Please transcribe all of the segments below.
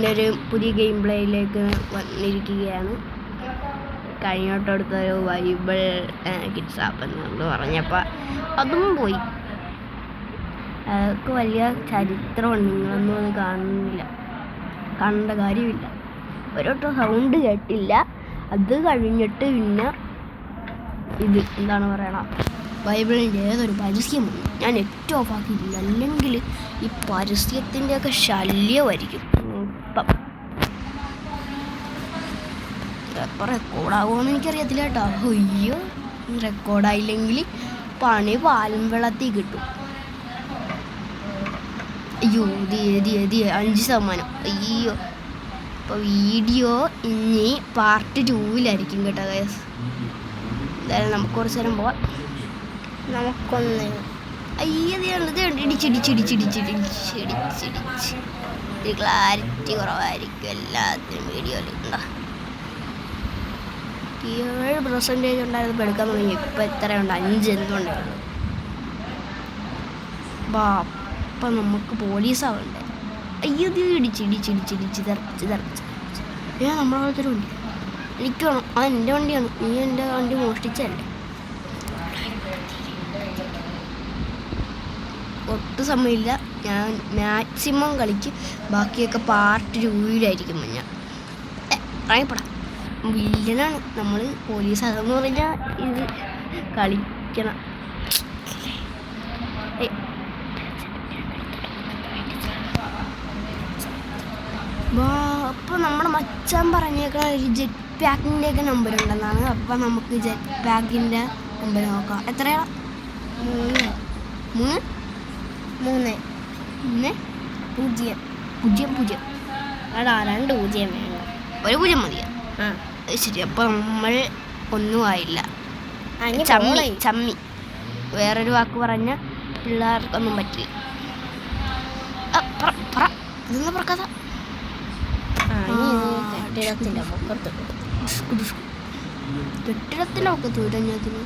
പിന്നെ ഒരു പുതിയ ഗെയിം പ്ലേയിലേക്ക് വന്നിരിക്കുകയാണ്. കഴിഞ്ഞോട്ടടുത്തൊരു ബൈബിൾ കിഡ്സ് ആപ്പ് എന്ന് പറഞ്ഞപ്പോൾ അതും പോയി. അതൊക്കെ വലിയ ചരിത്രമാണ്. നിങ്ങളൊന്നും അത് കാണേണ്ട കാര്യമില്ല. ഒരൊട്ടും സൗണ്ട് കേട്ടില്ല. അത് കഴിഞ്ഞിട്ട് പിന്നെ ഇത് എന്താണ് പറയണം, ബൈബിളിൻ്റെ ഏതൊരു പരസ്യം ഞാൻ നെറ്റ് ഓഫ് ആക്കിയിട്ടില്ല. അല്ലെങ്കിൽ ഈ പരസ്യത്തിൻ്റെയൊക്കെ ശല്യമായിരിക്കും. ഇപ്പം റെക്കോർഡാകുമോയെന്ന് എനിക്കറിയത്തില്ല കേട്ടോ. അയ്യോ, റെക്കോർഡായില്ലെങ്കിൽ പണി പാലും വെള്ളത്തിൽ കിട്ടും. അയ്യോ, 5%. അയ്യോ, അപ്പോൾ വീഡിയോ ഇനി പാർട്ട് 2-ലായിരിക്കും കേട്ടോ ഗൈസ്. എന്തായാലും നമുക്ക് കുറച്ച് നേരം പോവാം. നമുക്കൊന്ന് ക്ലാരിറ്റി കുറവായിരിക്കും എല്ലാത്തിനും വീഡിയോയിൽ. 7% ഉണ്ടായിരുന്നപ്പോൾ എടുക്കാൻ തുടങ്ങി. ഇപ്പം എത്രയുണ്ട്? 5 എന്തുകൊണ്ടായിരുന്നു. അപ്പം നമുക്ക് പോലീസാവണ്ടേ. അയ്യോ, ഇടിച്ച് തെറച്ച്. നമ്മളെ പോലത്തെ വണ്ടി എനിക്ക് വേണം. അത് എൻ്റെ വണ്ടിയാണ്. നീ എൻ്റെ വണ്ടി മോഷ്ടിച്ചല്ലേ. ഒട്ടും സമയമില്ല. ഞാൻ മാക്സിമം കളിക്ക്. ബാക്കിയൊക്കെ പാർട്ട് 2-ലായിരിക്കും. ഞാൻ ഇറങ്ങിപ്പെടാം. വില്ലനാണ് നമ്മൾ. പോലീസ് അതെന്ന് പറഞ്ഞാൽ ഇത് കളിക്കണം. അപ്പോൾ നമ്മുടെ മച്ചാൻ പറഞ്ഞേക്കാൻ ഒരു ജെറ്റ് പാക്കിൻ്റെയൊക്കെ നമ്പർ ഉണ്ടെന്നാണ്. അപ്പം നമുക്ക് ജെറ്റ് പാക്കിൻ്റെ നമ്പർ നോക്കാം. എത്രയാണ്? 3 0 എടാ, 2 0 വേണം. ഒരു 0 മതിയോ? ശരി. അപ്പോൾ നമ്മൾ ഒന്നും ആയില്ല. ചമ്മി. വേറൊരു വാക്ക് പറഞ്ഞ പിള്ളേർക്കൊന്നും പറ്റില്ല. ഇതൊന്നും പറക്കാത്ത കെട്ടിടത്തിൻ്റെ മുഖത്ത് ഉരഞ്ഞതിന്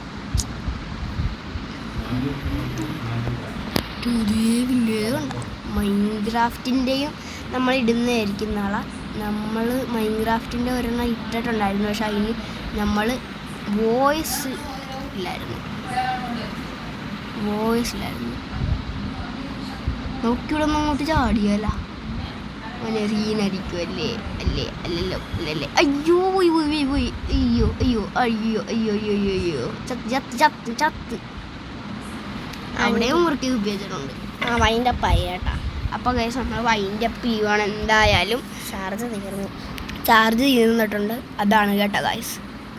മൈൻക്രാഫ്റ്റിൻ്റെയും നമ്മൾ ഇടുന്നതായിരിക്കും നാളെ. നമ്മൾ മൈൻക്രാഫ്റ്റിൻ്റെ ഒരെണ്ണം ഇട്ടിട്ടുണ്ടായിരുന്നു. പക്ഷെ അതിന് നമ്മൾ വോയിസ് ഇല്ലായിരുന്നു. നോക്കിവിടെ അങ്ങോട്ട് ചാടിയല്ല. സീനടിക്കുമല്ലേ? അല്ലല്ലോ. അയ്യോ പോയി. അയ്യോ ചത്ത്. അവിടെയും മുറുക്കി ഉപയോഗിച്ചിട്ടുണ്ട്. വൈൻഡപ്പായി കേട്ടാ. അപ്പോൾ ഗൈസ് നമ്മൾ വൈൻഡപ്പ് ചെയ്യുവാണ്. എന്തായാലും ചാർജ് തീർന്നിട്ടുണ്ട്. അതാണ് കേട്ടോ ഗൈസ്.